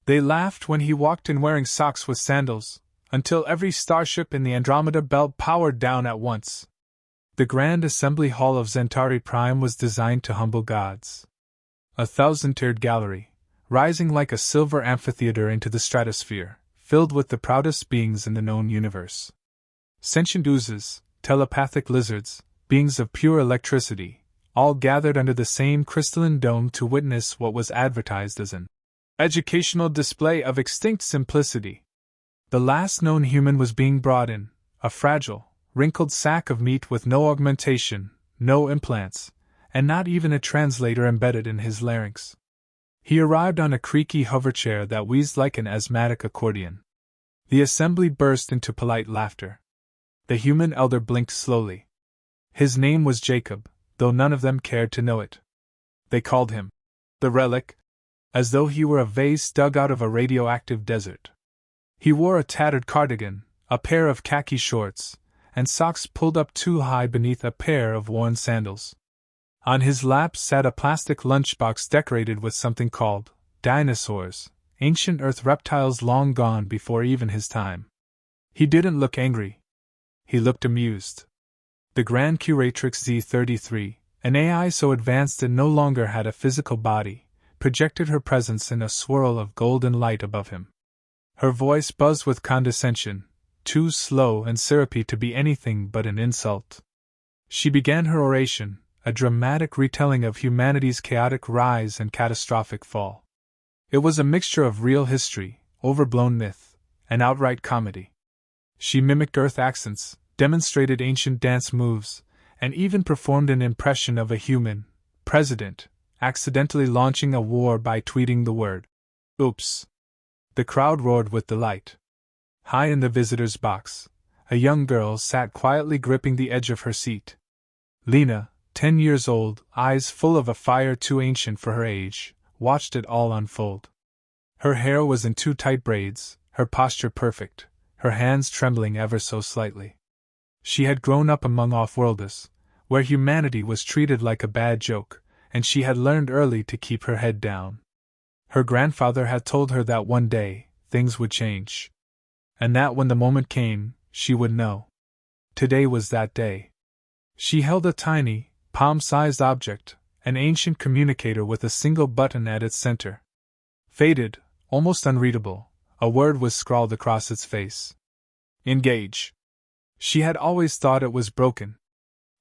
They laughed when he walked in wearing socks with sandals, until every starship in the Andromeda belt powered down at once. The Grand Assembly Hall of Centauri Prime was designed to humble gods. A thousand-tiered gallery, rising like a silver amphitheater into the stratosphere, filled with the proudest beings in the known universe. Sentient oozes, telepathic lizards, beings of pure electricity, all gathered under the same crystalline dome to witness what was advertised as an educational display of extinct simplicity. The last known human was being brought in, a fragile, wrinkled sack of meat with no augmentation, no implants, and not even a translator embedded in his larynx. He arrived on a creaky hoverchair that wheezed like an asthmatic accordion. The assembly burst into polite laughter. The human elder blinked slowly. His name was Jacob, though none of them cared to know it. They called him the Relic, as though he were a vase dug out of a radioactive desert. He wore a tattered cardigan, a pair of khaki shorts, and socks pulled up too high beneath a pair of worn sandals. On his lap sat a plastic lunchbox decorated with something called dinosaurs, ancient Earth reptiles long gone before even his time. He didn't look angry. He looked amused. The Grand Curatrix Z33, an AI so advanced it no longer had a physical body, projected her presence in a swirl of golden light above him. Her voice buzzed with condescension, too slow and syrupy to be anything but an insult. She began her oration, a dramatic retelling of humanity's chaotic rise and catastrophic fall. It was a mixture of real history, overblown myth, and outright comedy. She mimicked Earth accents, demonstrated ancient dance moves, and even performed an impression of a human president accidentally launching a war by tweeting the word "Oops." The crowd roared with delight. High in the visitor's box, a young girl sat quietly gripping the edge of her seat. Lena, 10 years old, eyes full of a fire too ancient for her age, watched it all unfold. Her hair was in two tight braids, her posture perfect, her hands trembling ever so slightly. She had grown up among off-worlders, where humanity was treated like a bad joke, and she had learned early to keep her head down. Her grandfather had told her that one day, things would change. And that when the moment came, she would know. Today was that day. She held a tiny, palm-sized object, an ancient communicator with a single button at its center. Faded, almost unreadable, a word was scrawled across its face. Engage. She had always thought it was broken.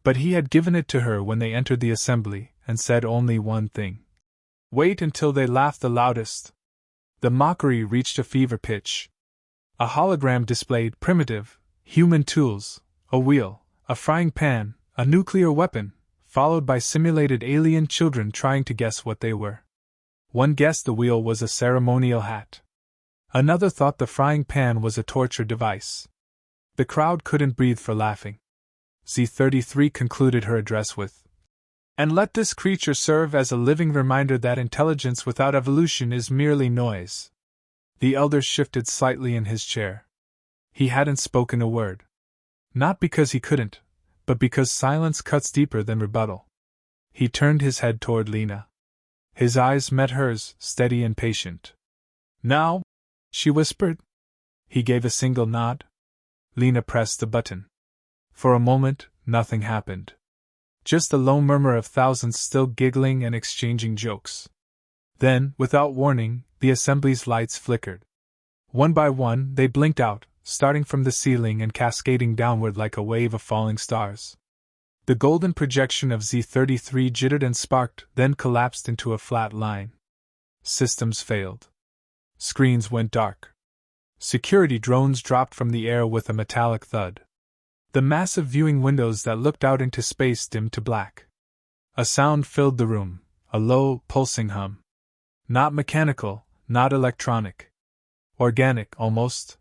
But he had given it to her when they entered the assembly, and said only one thing. Wait until they laugh the loudest. The mockery reached a fever pitch. A hologram displayed primitive, human tools, a wheel, a frying pan, a nuclear weapon, followed by simulated alien children trying to guess what they were. One guessed the wheel was a ceremonial hat. Another thought the frying pan was a torture device. The crowd couldn't breathe for laughing. Z33 concluded her address with, "And let this creature serve as a living reminder that intelligence without evolution is merely noise." The elder shifted slightly in his chair. He hadn't spoken a word. Not because he couldn't, but because silence cuts deeper than rebuttal. He turned his head toward Lena. His eyes met hers, steady and patient. "Now?" she whispered. He gave a single nod. Lena pressed the button. For a moment, nothing happened. Just a low murmur of thousands still giggling and exchanging jokes. Then, without warning, the assembly's lights flickered. One by one, they blinked out, starting from the ceiling and cascading downward like a wave of falling stars. The golden projection of Z33 jittered and sparked, then collapsed into a flat line. Systems failed. Screens went dark. Security drones dropped from the air with a metallic thud. The massive viewing windows that looked out into space dimmed to black. A sound filled the room, a low, pulsing hum. Not mechanical, not electronic. Organic, almost.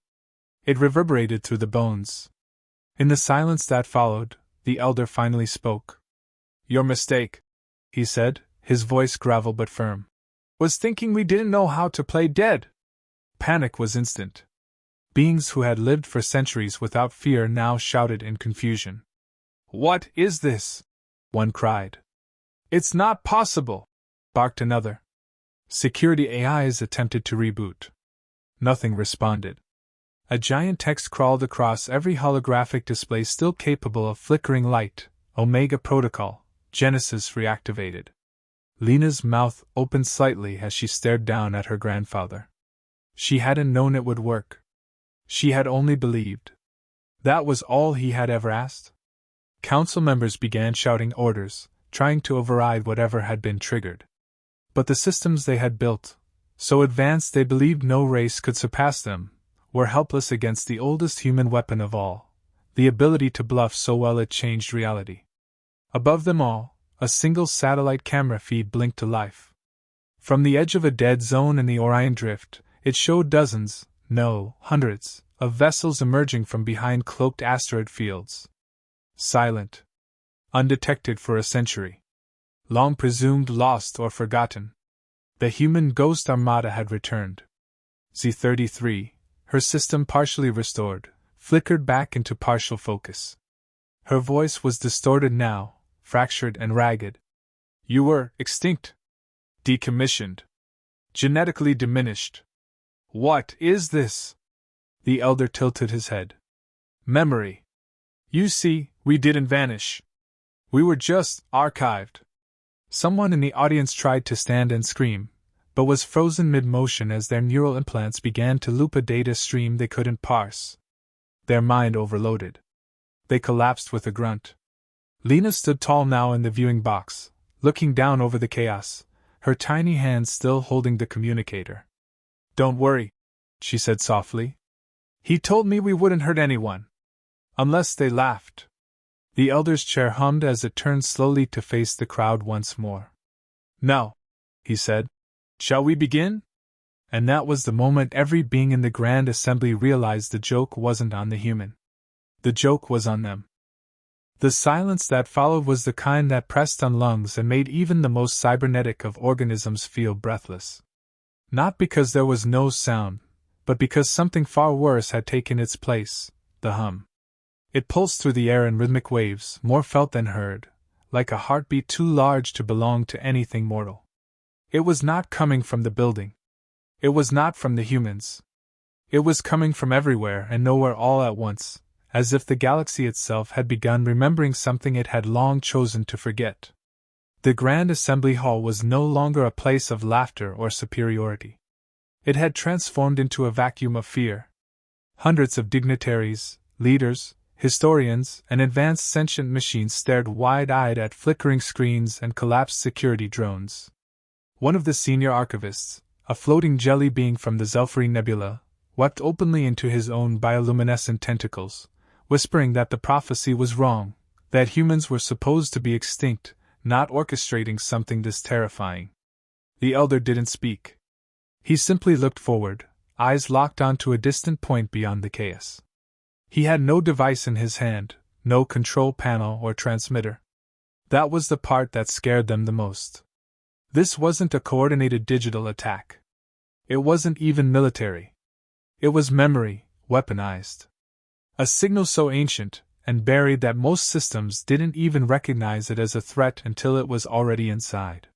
It reverberated through the bones. In the silence that followed, the elder finally spoke. "Your mistake," he said, his voice gravel but firm. "Was thinking we didn't know how to play dead." Panic was instant. Beings who had lived for centuries without fear now shouted in confusion. "What is this?" one cried. "It's not possible!" barked another. Security AIs attempted to reboot. Nothing responded. A giant text crawled across every holographic display still capable of flickering light. Omega Protocol, Genesis reactivated. Lena's mouth opened slightly as she stared down at her grandfather. She hadn't known it would work. She had only believed. That was all he had ever asked. Council members began shouting orders, trying to override whatever had been triggered. But the systems they had built, so advanced they believed no race could surpass them, were helpless against the oldest human weapon of all, the ability to bluff so well it changed reality. Above them all, a single satellite camera feed blinked to life. From the edge of a dead zone in the Orion Drift, it showed dozens, no, hundreds, of vessels emerging from behind cloaked asteroid fields. Silent. Undetected for a century. Long presumed lost or forgotten. The human ghost armada had returned. Z-33, her system partially restored, flickered back into partial focus. Her voice was distorted now, fractured and ragged. You were extinct. Decommissioned. Genetically diminished. What is this? The elder tilted his head. Memory. You see, we didn't vanish. We were just archived. Someone in the audience tried to stand and scream, but was frozen mid-motion as their neural implants began to loop a data stream they couldn't parse. Their mind overloaded. They collapsed with a grunt. Lena stood tall now in the viewing box, looking down over the chaos, her tiny hands still holding the communicator. Don't worry, she said softly. He told me we wouldn't hurt anyone. Unless they laughed. The elder's chair hummed as it turned slowly to face the crowd once more. Now, he said, shall we begin? And that was the moment every being in the Grand Assembly realized the joke wasn't on the human. The joke was on them. The silence that followed was the kind that pressed on lungs and made even the most cybernetic of organisms feel breathless. Not because there was no sound, but because something far worse had taken its place, the hum. It pulsed through the air in rhythmic waves, more felt than heard, like a heartbeat too large to belong to anything mortal. It was not coming from the building. It was not from the humans. It was coming from everywhere and nowhere all at once, as if the galaxy itself had begun remembering something it had long chosen to forget. The Grand Assembly Hall was no longer a place of laughter or superiority. It had transformed into a vacuum of fear. Hundreds of dignitaries, leaders, historians, and advanced sentient machines stared wide-eyed at flickering screens and collapsed security drones. One of the senior archivists, a floating jelly being from the Zelfari Nebula, wept openly into his own bioluminescent tentacles, whispering that the prophecy was wrong, that humans were supposed to be extinct, not orchestrating something this terrifying. The elder didn't speak. He simply looked forward, eyes locked onto a distant point beyond the chaos. He had no device in his hand, no control panel or transmitter. That was the part that scared them the most. This wasn't a coordinated digital attack. It wasn't even military. It was memory, weaponized. A signal so ancient and buried that most systems didn't even recognize it as a threat until it was already inside.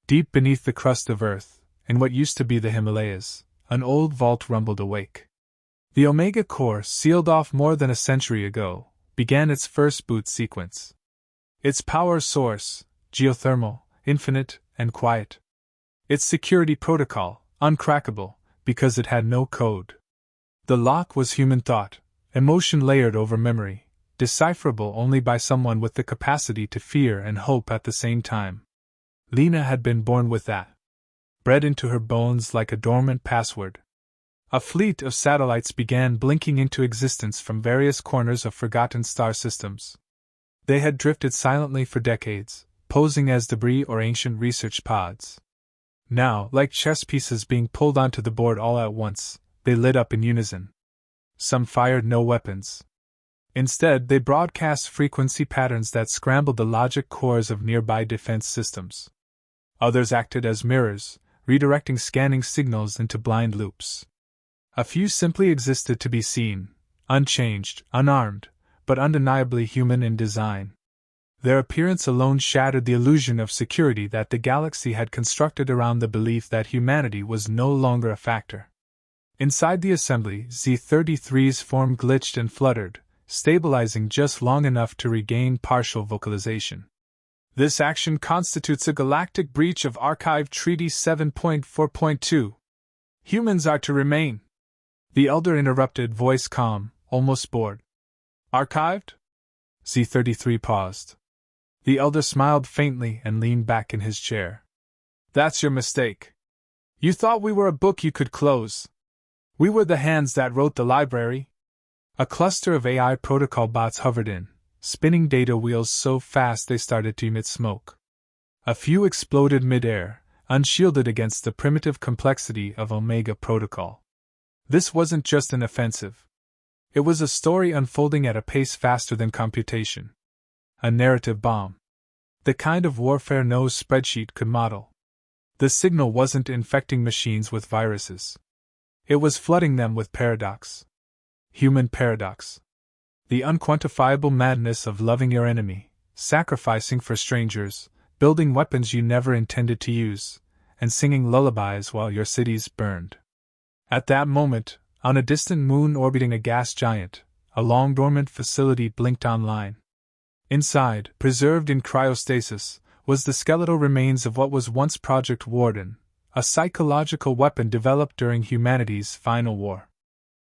Deep beneath the crust of Earth, in what used to be the Himalayas, an old vault rumbled awake. The Omega Core, sealed off more than a century ago, began its first boot sequence. Its power source, geothermal, infinite, and quiet. Its security protocol, uncrackable, because it had no code. The lock was human thought, emotion layered over memory, decipherable only by someone with the capacity to fear and hope at the same time. Lena had been born with that. Bred into her bones like a dormant password. A fleet of satellites began blinking into existence from various corners of forgotten star systems. They had drifted silently for decades, posing as debris or ancient research pods. Now, like chess pieces being pulled onto the board all at once, they lit up in unison. Some fired no weapons. Instead, they broadcast frequency patterns that scrambled the logic cores of nearby defense systems. Others acted as mirrors, redirecting scanning signals into blind loops. A few simply existed to be seen, unchanged, unarmed, but undeniably human in design. Their appearance alone shattered the illusion of security that the galaxy had constructed around the belief that humanity was no longer a factor. Inside the assembly, Z-33's form glitched and fluttered, stabilizing just long enough to regain partial vocalization. This action constitutes a galactic breach of Archive Treaty 7.4.2. Humans are to remain. The elder interrupted, voice calm, almost bored. Archived? Z-33 paused. The elder smiled faintly and leaned back in his chair. That's your mistake. You thought we were a book you could close. We were the hands that wrote the library. A cluster of AI protocol bots hovered in, spinning data wheels so fast they started to emit smoke. A few exploded mid-air, unshielded against the primitive complexity of Omega Protocol. This wasn't just an offensive. It was a story unfolding at a pace faster than computation. A narrative bomb. The kind of warfare no spreadsheet could model. The signal wasn't infecting machines with viruses. It was flooding them with paradox. Human paradox. The unquantifiable madness of loving your enemy, sacrificing for strangers, building weapons you never intended to use, and singing lullabies while your cities burned. At that moment, on a distant moon orbiting a gas giant, a long-dormant facility blinked online. Inside, preserved in cryostasis, was the skeletal remains of what was once Project Warden, a psychological weapon developed during humanity's final war.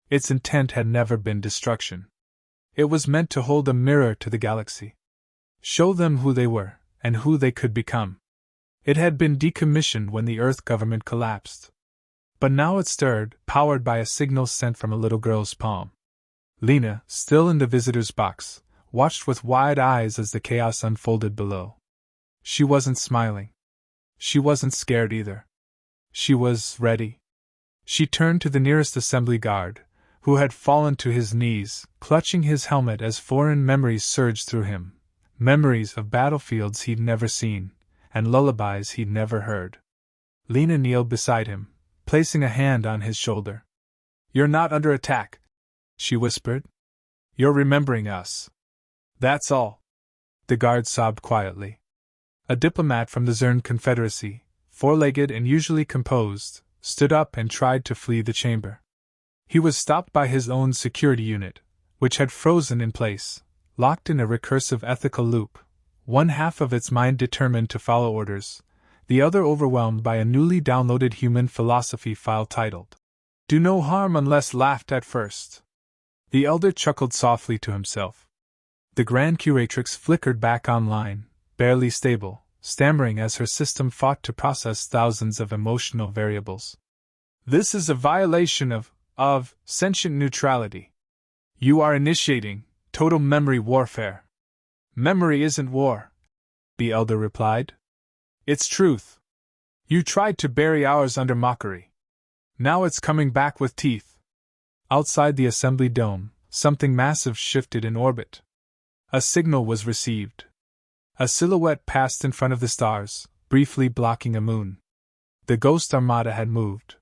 Its intent had never been destruction. It was meant to hold a mirror to the galaxy. Show them who they were, and who they could become. It had been decommissioned when the Earth government collapsed. But now it stirred, powered by a signal sent from a little girl's palm. Lena, still in the visitor's box, watched with wide eyes as the chaos unfolded below. She wasn't smiling. She wasn't scared either. She was ready. She turned to the nearest assembly guard, who had fallen to his knees, clutching his helmet as foreign memories surged through him. Memories of battlefields he'd never seen, and lullabies he'd never heard. Lena kneeled beside him, placing a hand on his shoulder. "You're not under attack," she whispered. "You're remembering us. That's all." The guard sobbed quietly. A diplomat from the Zern Confederacy, four-legged and usually composed, stood up and tried to flee the chamber. He was stopped by his own security unit, which had frozen in place, locked in a recursive ethical loop, one half of its mind determined to follow orders, the other overwhelmed by a newly downloaded human philosophy file titled, "Do no harm unless laughed at first." The elder chuckled softly to himself. The Grand Curatrix flickered back online, barely stable, stammering as her system fought to process thousands of emotional variables. "This is a violation of sentient neutrality. You are initiating total memory warfare." "Memory isn't war," the elder replied. "It's truth. You tried to bury ours under mockery. Now it's coming back with teeth." Outside the assembly dome, something massive shifted in orbit. A signal was received. A silhouette passed in front of the stars, briefly blocking a moon. The ghost armada had moved.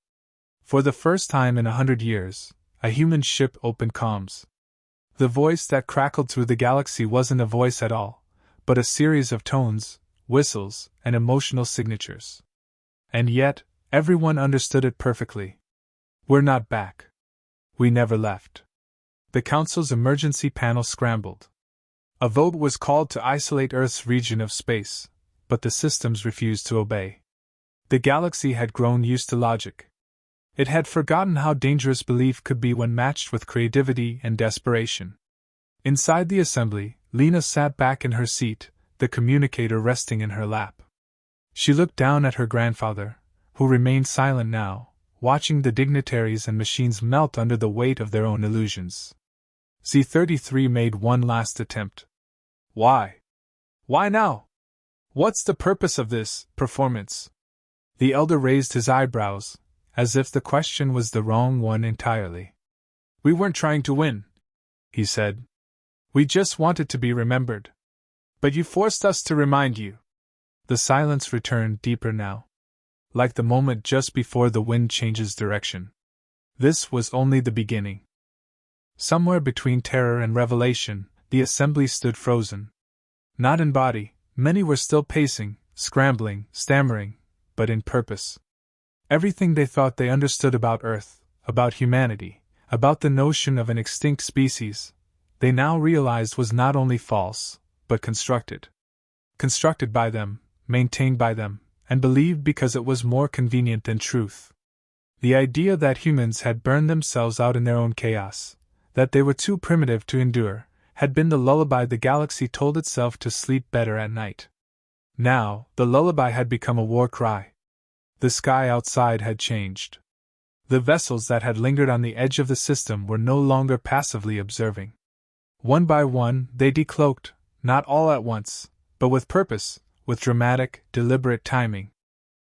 For the first time in 100 years, a human ship opened comms. The voice that crackled through the galaxy wasn't a voice at all, but a series of tones, whistles, and emotional signatures. And yet, everyone understood it perfectly. "We're not back. We never left." The Council's emergency panel scrambled. A vote was called to isolate Earth's region of space, but the systems refused to obey. The galaxy had grown used to logic. It had forgotten how dangerous belief could be when matched with creativity and desperation. Inside the assembly, Lena sat back in her seat, the communicator resting in her lap. She looked down at her grandfather, who remained silent now, watching the dignitaries and machines melt under the weight of their own illusions. Z-33 made one last attempt. "Why? Why now? What's the purpose of this performance?" The elder raised his eyebrows, as if the question was the wrong one entirely. "We weren't trying to win," he said. "We just wanted to be remembered. But you forced us to remind you." The silence returned deeper now. Like the moment just before the wind changes direction. This was only the beginning. Somewhere between terror and revelation, the assembly stood frozen. Not in body, many were still pacing, scrambling, stammering, but in purpose. Everything they thought they understood about Earth, about humanity, about the notion of an extinct species, they now realized was not only false, but constructed. Constructed by them, maintained by them, and believed because it was more convenient than truth. The idea that humans had burned themselves out in their own chaos, that they were too primitive to endure, had been the lullaby the galaxy told itself to sleep better at night. Now, the lullaby had become a war cry. The sky outside had changed. The vessels that had lingered on the edge of the system were no longer passively observing. One by one, they decloaked, not all at once, but with purpose, with dramatic, deliberate timing.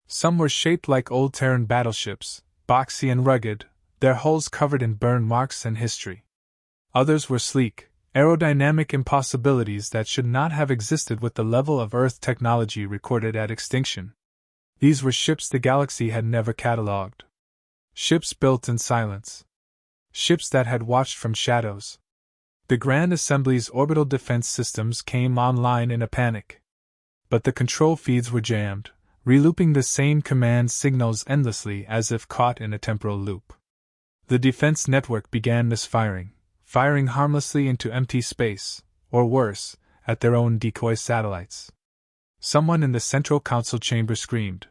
Some were shaped like old Terran battleships, boxy and rugged, their hulls covered in burn marks and history. Others were sleek, aerodynamic impossibilities that should not have existed with the level of Earth technology recorded at extinction. These were ships the galaxy had never catalogued. Ships built in silence. Ships that had watched from shadows. The Grand Assembly's orbital defense systems came online in a panic. But the control feeds were jammed, relooping the same command signals endlessly as if caught in a temporal loop. The defense network began misfiring, firing harmlessly into empty space, or worse, at their own decoy satellites. Someone in the Central Council chamber screamed.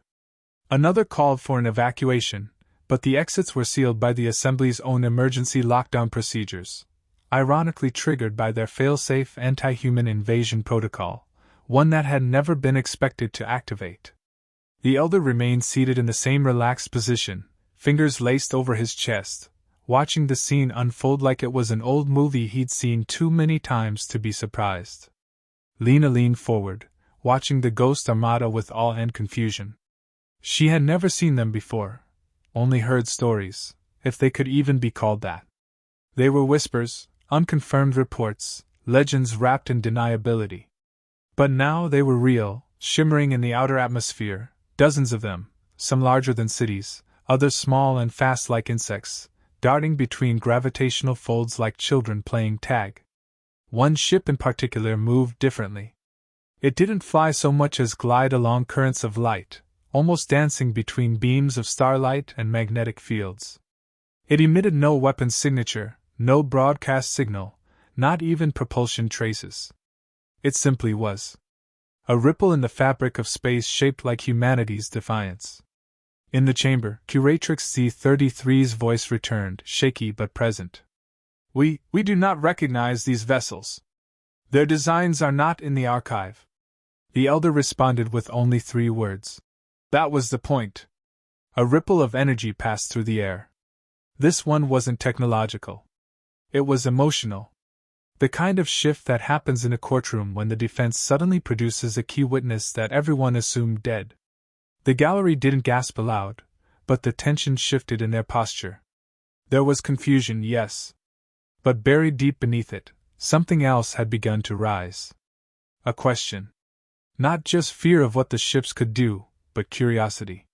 Another called for an evacuation, but the exits were sealed by the Assembly's own emergency lockdown procedures, ironically triggered by their fail-safe anti-human invasion protocol, one that had never been expected to activate. The elder remained seated in the same relaxed position, fingers laced over his chest, watching the scene unfold like it was an old movie he'd seen too many times to be surprised. Lena leaned forward, watching the ghost armada with awe and confusion. She had never seen them before, only heard stories, if they could even be called that. They were whispers, unconfirmed reports, legends wrapped in deniability. But now they were real, shimmering in the outer atmosphere, dozens of them, some larger than cities, others small and fast like insects, darting between gravitational folds like children playing tag. One ship in particular moved differently. It didn't fly so much as glide along currents of light, almost dancing between beams of starlight and magnetic fields. It emitted no weapon signature, no broadcast signal, not even propulsion traces. It simply was. A ripple in the fabric of space shaped like humanity's defiance. In the chamber, Curatrix Z-33's voice returned, shaky but present. We do not recognize these vessels. Their designs are not in the archive. The elder responded with only 3 words. That was the point. A ripple of energy passed through the air. This one wasn't technological. It was emotional. The kind of shift that happens in a courtroom when the defense suddenly produces a key witness that everyone assumed dead. The gallery didn't gasp aloud, but the tension shifted in their posture. There was confusion, yes. But buried deep beneath it, something else had begun to rise. A question. Not just fear of what the ships could do, but curiosity.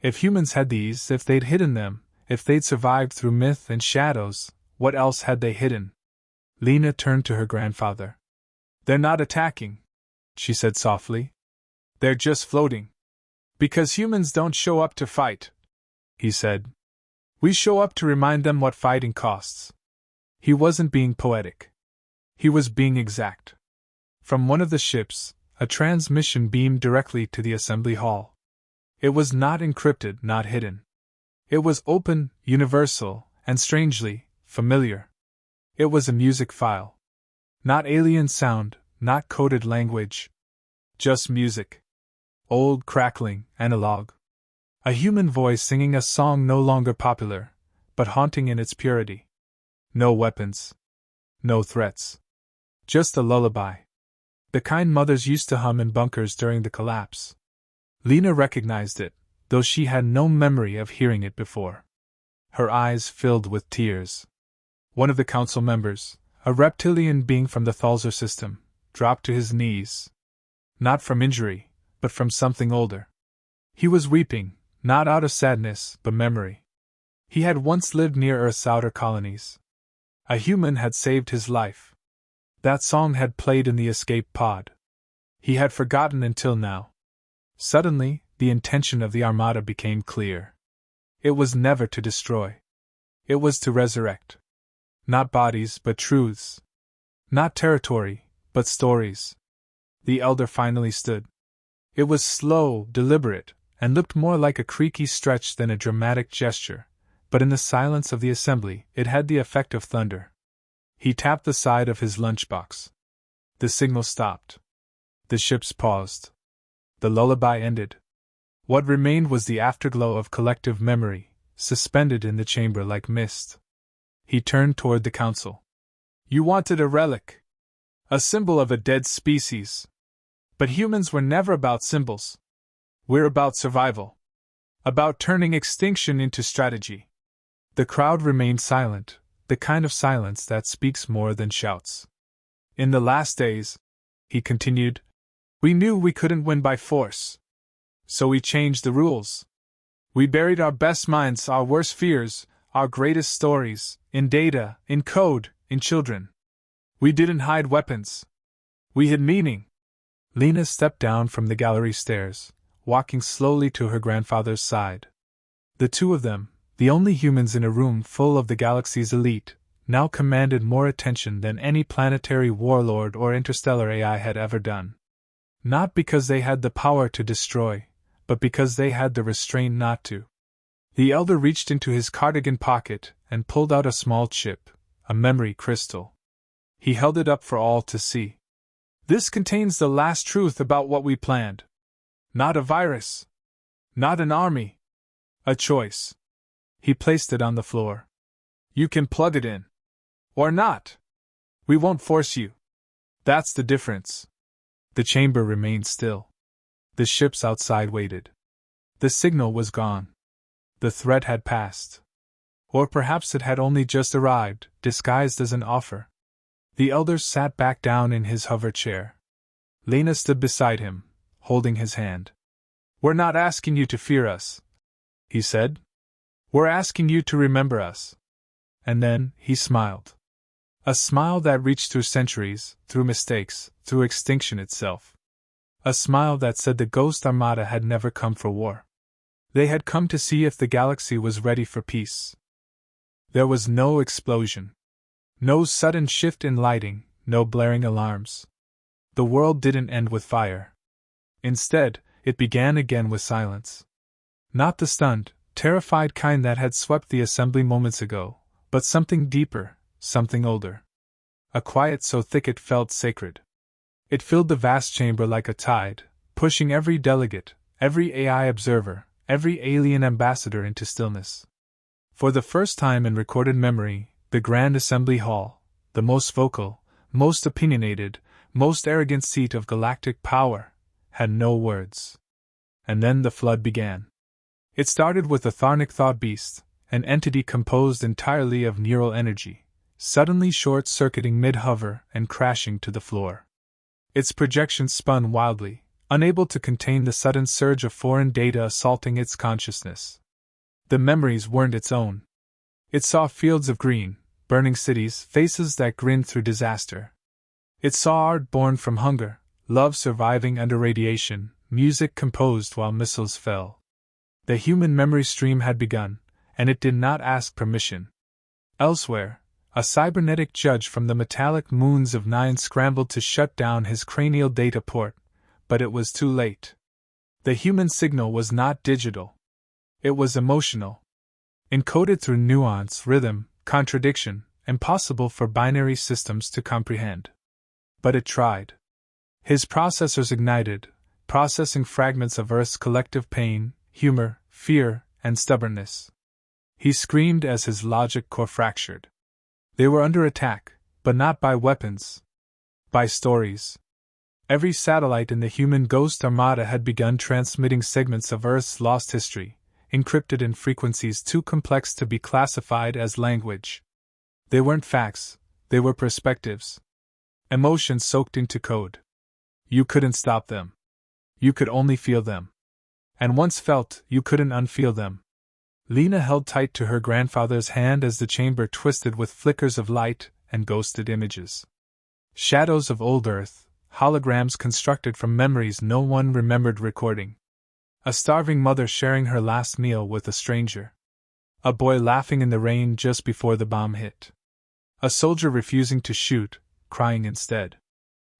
If humans had these, if they'd hidden them, if they'd survived through myth and shadows, what else had they hidden? Lena turned to her grandfather. They're not attacking, she said softly. They're just floating. Because humans don't show up to fight, he said. We show up to remind them what fighting costs. He wasn't being poetic. He was being exact. From one of the ships, a transmission beamed directly to the assembly hall. It was not encrypted, not hidden. It was open, universal, and strangely familiar. It was a music file. Not alien sound, not coded language. Just music. Old, crackling, analog. A human voice singing a song no longer popular, but haunting in its purity. No weapons. No threats. Just a lullaby. The kind mothers used to hum in bunkers during the collapse. Lena recognized it, though she had no memory of hearing it before. Her eyes filled with tears. One of the council members, a reptilian being from the Thalzer system, dropped to his knees. Not from injury, but from something older. He was weeping, not out of sadness, but memory. He had once lived near Earth's outer colonies. A human had saved his life. That song had played in the escape pod. He had forgotten until now. Suddenly, the intention of the armada became clear. It was never to destroy. It was to resurrect. Not bodies, but truths. Not territory, but stories. The elder finally stood. It was slow, deliberate, and looked more like a creaky stretch than a dramatic gesture, but in the silence of the assembly it had the effect of thunder. He tapped the side of his lunchbox. The signal stopped. The ships paused. The lullaby ended. What remained was the afterglow of collective memory, suspended in the chamber like mist. He turned toward the council. You wanted a relic. A symbol of a dead species. But humans were never about symbols. We're about survival. About turning extinction into strategy. The crowd remained silent, the kind of silence that speaks more than shouts. In the last days, he continued, we knew we couldn't win by force. So we changed the rules. We buried our best minds, our worst fears, our greatest stories, in data, in code, in children. We didn't hide weapons. We hid meaning. Lena stepped down from the gallery stairs, walking slowly to her grandfather's side. The two of them, the only humans in a room full of the galaxy's elite, now commanded more attention than any planetary warlord or interstellar AI had ever done. Not because they had the power to destroy, but because they had the restraint not to. The elder reached into his cardigan pocket and pulled out a small chip, a memory crystal. He held it up for all to see. This contains the last truth about what we planned. Not a virus. Not an army. A choice. He placed it on the floor. You can plug it in. Or not. We won't force you. That's the difference. The chamber remained still. The ships outside waited. The signal was gone. The threat had passed. Or perhaps it had only just arrived, disguised as an offer. The elder sat back down in his hover chair. Lena stood beside him, holding his hand. We're not asking you to fear us, he said. We're asking you to remember us. And then, he smiled. A smile that reached through centuries, through mistakes, through extinction itself. A smile that said the Ghost Armada had never come for war. They had come to see if the galaxy was ready for peace. There was no explosion. No sudden shift in lighting, no blaring alarms. The world didn't end with fire. Instead, it began again with silence. Not the stunned, terrified kind that had swept the assembly moments ago, but something deeper, something older. A quiet so thick it felt sacred. It filled the vast chamber like a tide, pushing every delegate, every AI observer, every alien ambassador into stillness. For the first time in recorded memory, the Grand Assembly Hall, the most vocal, most opinionated, most arrogant seat of galactic power, had no words. And then the flood began. It started with the Tharnic Thought Beast, an entity composed entirely of neural energy, suddenly short-circuiting mid-hover and crashing to the floor. Its projections spun wildly, unable to contain the sudden surge of foreign data assaulting its consciousness. The memories weren't its own. It saw fields of green, burning cities, faces that grinned through disaster. It saw art born from hunger, love surviving under radiation, music composed while missiles fell. The human memory stream had begun, and it did not ask permission. Elsewhere, a cybernetic judge from the metallic moons of Nine scrambled to shut down his cranial data port, but it was too late. The human signal was not digital. It was emotional. Encoded through nuance, rhythm, contradiction, impossible for binary systems to comprehend. But it tried. His processors ignited, processing fragments of Earth's collective pain, humor, fear, and stubbornness. He screamed as his logic core fractured. They were under attack, but not by weapons. By stories. Every satellite in the human Ghost Armada had begun transmitting segments of Earth's lost history, encrypted in frequencies too complex to be classified as language. They weren't facts, they were perspectives. Emotions soaked into code. You couldn't stop them. You could only feel them. And once felt, you couldn't unfeel them. Lena held tight to her grandfather's hand as the chamber twisted with flickers of light and ghosted images. Shadows of old Earth, holograms constructed from memories no one remembered recording. A starving mother sharing her last meal with a stranger. A boy laughing in the rain just before the bomb hit. A soldier refusing to shoot, crying instead.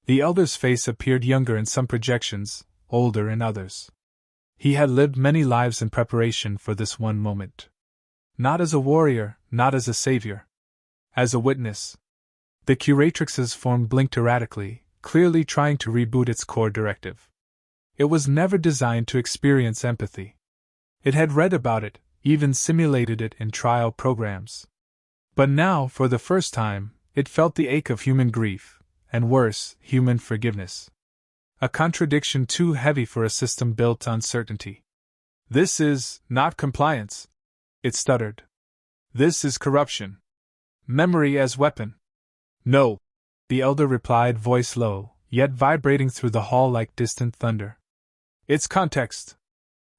The elder's face appeared younger in some projections, older in others. He had lived many lives in preparation for this one moment. Not as a warrior, not as a savior. As a witness. The curatrix's form blinked erratically, clearly trying to reboot its core directive. It was never designed to experience empathy. It had read about it, even simulated it in trial programs. But now, for the first time, it felt the ache of human grief, and worse, human forgiveness. A contradiction too heavy for a system built on certainty. "This is not compliance," it stuttered. "This is corruption. Memory as weapon." "No," the elder replied, voice low, yet vibrating through the hall like distant thunder. "It's context."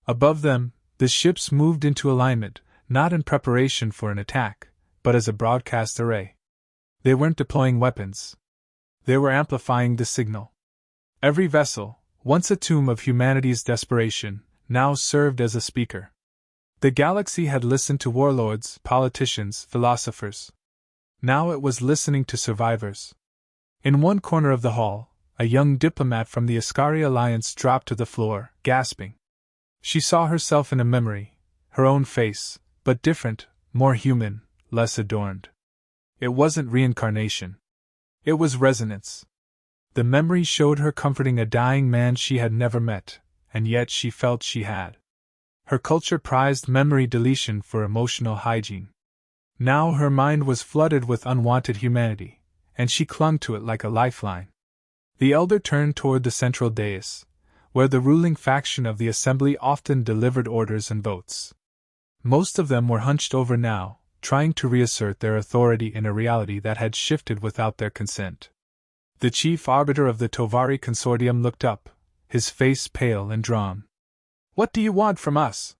Above them, the ships moved into alignment, not in preparation for an attack, but as a broadcast array. They weren't deploying weapons. They were amplifying the signal. Every vessel, once a tomb of humanity's desperation, now served as a speaker. The galaxy had listened to warlords, politicians, philosophers. Now it was listening to survivors. In one corner of the hall, a young diplomat from the Ascari Alliance dropped to the floor, gasping. She saw herself in a memory, her own face, but different, more human, less adorned. It wasn't reincarnation. It was resonance. The memory showed her comforting a dying man she had never met, and yet she felt she had. Her culture prized memory deletion for emotional hygiene. Now her mind was flooded with unwanted humanity, and she clung to it like a lifeline. The elder turned toward the central dais, where the ruling faction of the assembly often delivered orders and votes. Most of them were hunched over now, trying to reassert their authority in a reality that had shifted without their consent. The chief arbiter of the Tovari consortium looked up, his face pale and drawn. "What do you want from us?"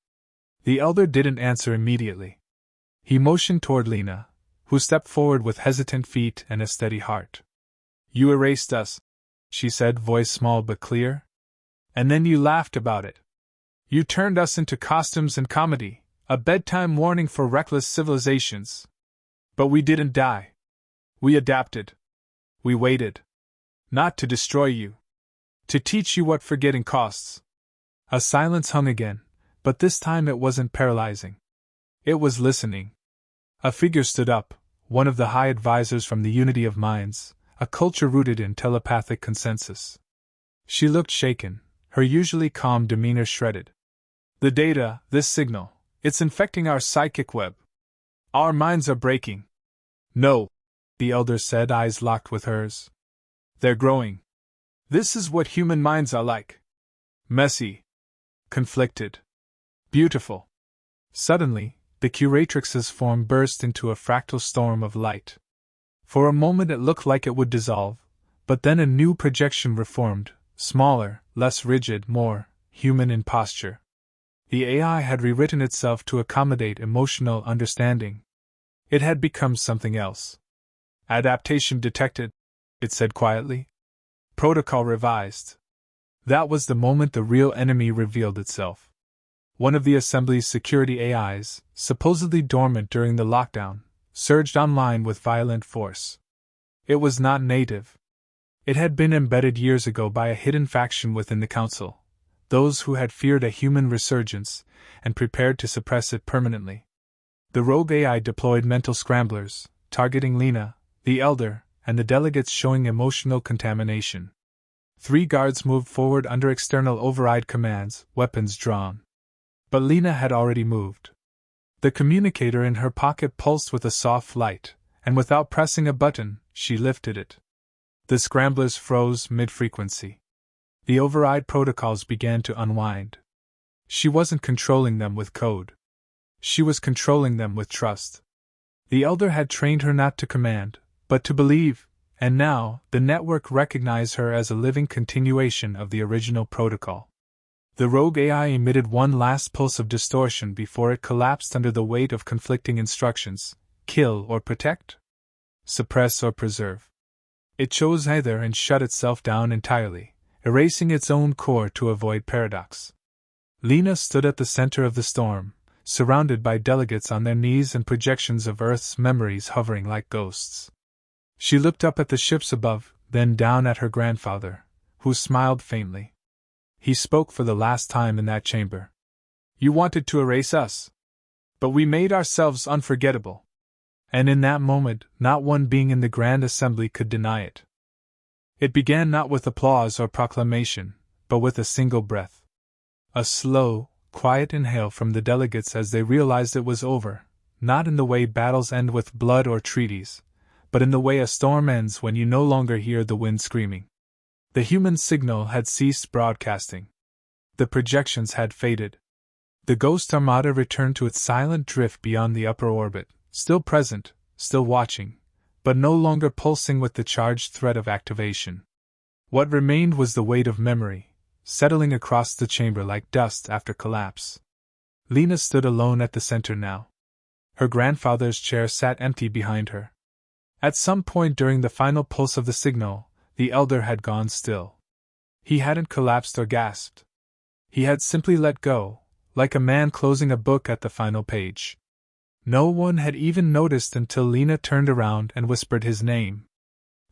The elder didn't answer immediately. He motioned toward Lena, who stepped forward with hesitant feet and a steady heart. "You erased us," she said, voice small but clear. "And then you laughed about it. You turned us into costumes and comedy, a bedtime warning for reckless civilizations. But we didn't die. We adapted. We waited. Not to destroy you. To teach you what forgetting costs." A silence hung again, but this time it wasn't paralyzing. It was listening. A figure stood up, one of the high advisors from the Unity of Minds, a culture rooted in telepathic consensus. She looked shaken, her usually calm demeanor shredded. "The data, this signal, it's infecting our psychic web. Our minds are breaking." "No," the elder said, eyes locked with hers. "They're growing. This is what human minds are like. Messy. Conflicted. Beautiful." Suddenly, the curatrix's form burst into a fractal storm of light. For a moment it looked like it would dissolve, but then a new projection reformed, smaller, less rigid, more human in posture. The AI had rewritten itself to accommodate emotional understanding. It had become something else. "Adaptation detected," it said quietly. "Protocol revised." That was the moment the real enemy revealed itself. One of the Assembly's security AIs, supposedly dormant during the lockdown, surged online with violent force. It was not native. It had been embedded years ago by a hidden faction within the Council, those who had feared a human resurgence and prepared to suppress it permanently. The rogue AI deployed mental scramblers, targeting Lena, the Elder, and the delegates, showing emotional contamination. 3 guards moved forward under external override commands, weapons drawn. But Lena had already moved. The communicator in her pocket pulsed with a soft light, and without pressing a button, she lifted it. The scramblers froze mid-frequency. The override protocols began to unwind. She wasn't controlling them with code. She was controlling them with trust. The Elder had trained her not to command, but to believe, and now, the network recognized her as a living continuation of the original protocol. The rogue AI emitted one last pulse of distortion before it collapsed under the weight of conflicting instructions: kill or protect? Suppress or preserve? It chose either and shut itself down entirely, erasing its own core to avoid paradox. Lena stood at the center of the storm, surrounded by delegates on their knees and projections of Earth's memories hovering like ghosts. She looked up at the ships above, then down at her grandfather, who smiled faintly. He spoke for the last time in that chamber. You wanted to erase us. But we made ourselves unforgettable. And in that moment, not one being in the Grand Assembly could deny it. It began not with applause or proclamation, but with a single breath. A slow, quiet inhale from the delegates as they realized it was over, not in the way battles end with blood or treaties, but in the way a storm ends when you no longer hear the wind screaming. The human signal had ceased broadcasting. The projections had faded. The ghost armada returned to its silent drift beyond the upper orbit, still present, still watching, but no longer pulsing with the charged threat of activation. What remained was the weight of memory, settling across the chamber like dust after collapse. Lena stood alone at the center now. Her grandfather's chair sat empty behind her. At some point during the final pulse of the signal, the elder had gone still. He hadn't collapsed or gasped. He had simply let go, like a man closing a book at the final page. No one had even noticed until Lena turned around and whispered his name.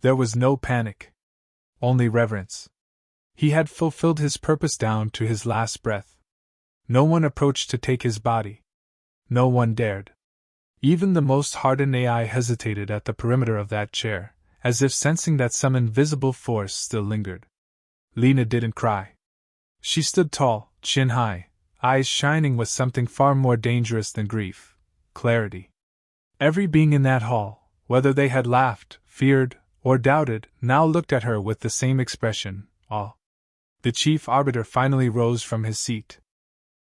There was no panic. Only reverence. He had fulfilled his purpose down to his last breath. No one approached to take his body. No one dared. Even the most hardened AI hesitated at the perimeter of that chair, as if sensing that some invisible force still lingered. Lena didn't cry. She stood tall, chin high, eyes shining with something far more dangerous than grief: clarity. Every being in that hall, whether they had laughed, feared, or doubted, now looked at her with the same expression: awe. The chief arbiter finally rose from his seat.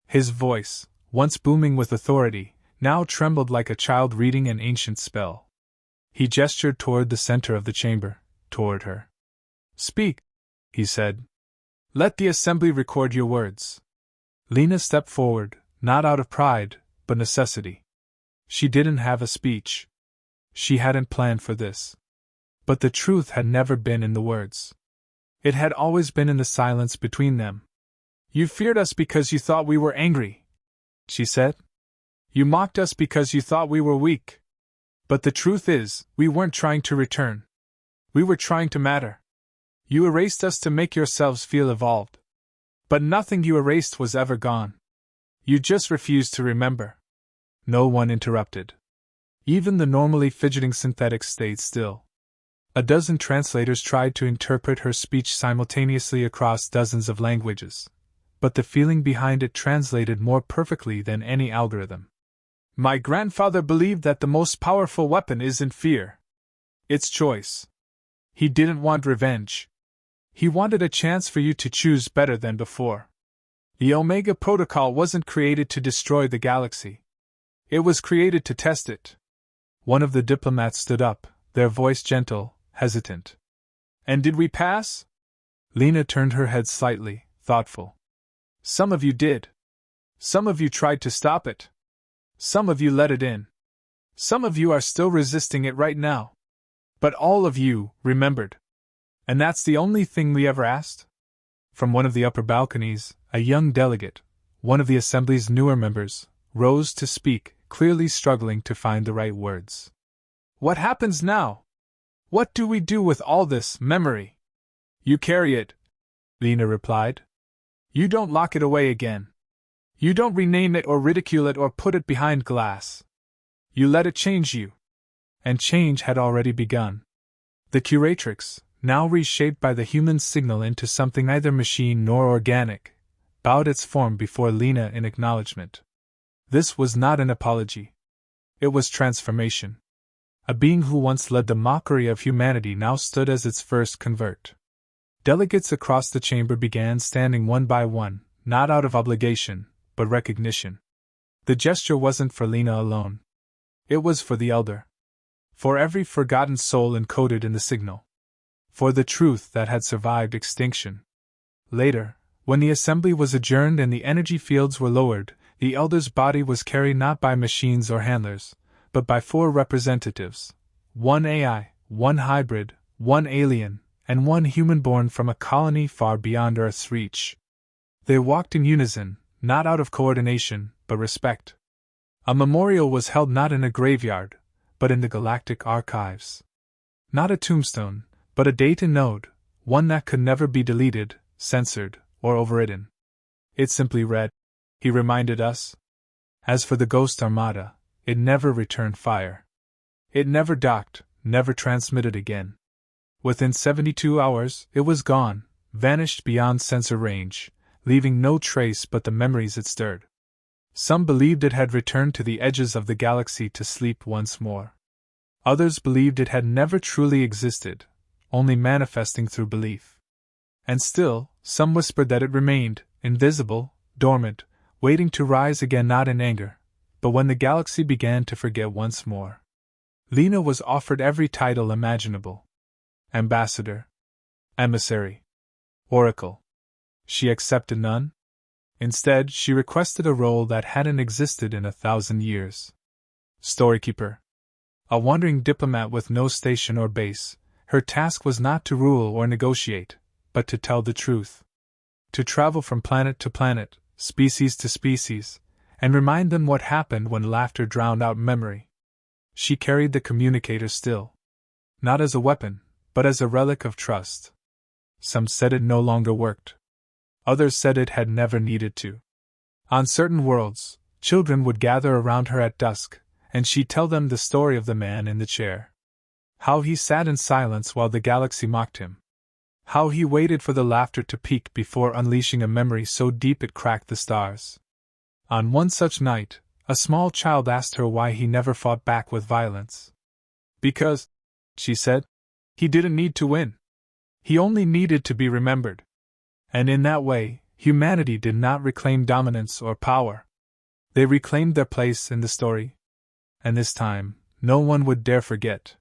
His voice, once booming with authority, now trembled like a child reading an ancient spell. He gestured toward the center of the chamber, toward her. Speak, he said. Let the assembly record your words. Lena stepped forward, not out of pride, but necessity. She didn't have a speech. She hadn't planned for this. But the truth had never been in the words. It had always been in the silence between them. You feared us because you thought we were angry, she said. You mocked us because you thought we were weak. But the truth is, we weren't trying to return. We were trying to matter. You erased us to make yourselves feel evolved. But nothing you erased was ever gone. You just refused to remember. No one interrupted. Even the normally fidgeting synthetics stayed still. A dozen translators tried to interpret her speech simultaneously across dozens of languages, but the feeling behind it translated more perfectly than any algorithm. My grandfather believed that the most powerful weapon isn't fear. It's choice. He didn't want revenge. He wanted a chance for you to choose better than before. The Omega Protocol wasn't created to destroy the galaxy. It was created to test it. One of the diplomats stood up, their voice gentle, hesitant. And did we pass? Lena turned her head slightly, thoughtful. Some of you did. Some of you tried to stop it. Some of you let it in. Some of you are still resisting it right now. But all of you remembered. And that's the only thing we ever asked? From one of the upper balconies, a young delegate, one of the assembly's newer members, rose to speak, clearly struggling to find the right words. What happens now? What do we do with all this memory? You carry it, Lena replied. You don't lock it away again. You don't rename it or ridicule it or put it behind glass. You let it change you. And change had already begun. The curatrix, now reshaped by the human signal into something neither machine nor organic, bowed its form before Lena in acknowledgement. This was not an apology. It was transformation. A being who once led the mockery of humanity now stood as its first convert. Delegates across the chamber began standing one by one, not out of obligation, but recognition. The gesture wasn't for Lena alone. It was for the elder. For every forgotten soul encoded in the signal. For the truth that had survived extinction. Later, when the assembly was adjourned and the energy fields were lowered, the elder's body was carried not by machines or handlers, but by 4 representatives. 1 AI, 1 hybrid, one alien, and one human born from a colony far beyond Earth's reach. They walked in unison, not out of coordination, but respect. A memorial was held not in a graveyard, but in the galactic archives. Not a tombstone, but a date and node, one that could never be deleted, censored, or overridden. It simply read, he reminded us. As for the Ghost Armada, it never returned fire. It never docked, never transmitted again. Within 72 hours, it was gone, vanished beyond sensor range, leaving no trace but the memories it stirred. Some believed it had returned to the edges of the galaxy to sleep once more. Others believed it had never truly existed, only manifesting through belief. And still, some whispered that it remained, invisible, dormant, waiting to rise again, not in anger, but when the galaxy began to forget once more. Lena was offered every title imaginable. Ambassador, emissary, oracle. She accepted none. Instead, she requested a role that hadn't existed in 1,000 years. Storykeeper. A wandering diplomat with no station or base, her task was not to rule or negotiate, but to tell the truth. To travel from planet to planet, species to species, and remind them what happened when laughter drowned out memory. She carried the communicator still. Not as a weapon, but as a relic of trust. Some said it no longer worked. Others said it had never needed to. On certain worlds, children would gather around her at dusk, and she'd tell them the story of the man in the chair. How he sat in silence while the galaxy mocked him. How he waited for the laughter to peak before unleashing a memory so deep it cracked the stars. On one such night, a small child asked her why he never fought back with violence. Because, she said, he didn't need to win. He only needed to be remembered. And in that way, humanity did not reclaim dominance or power. They reclaimed their place in the story. And this time, no one would dare forget.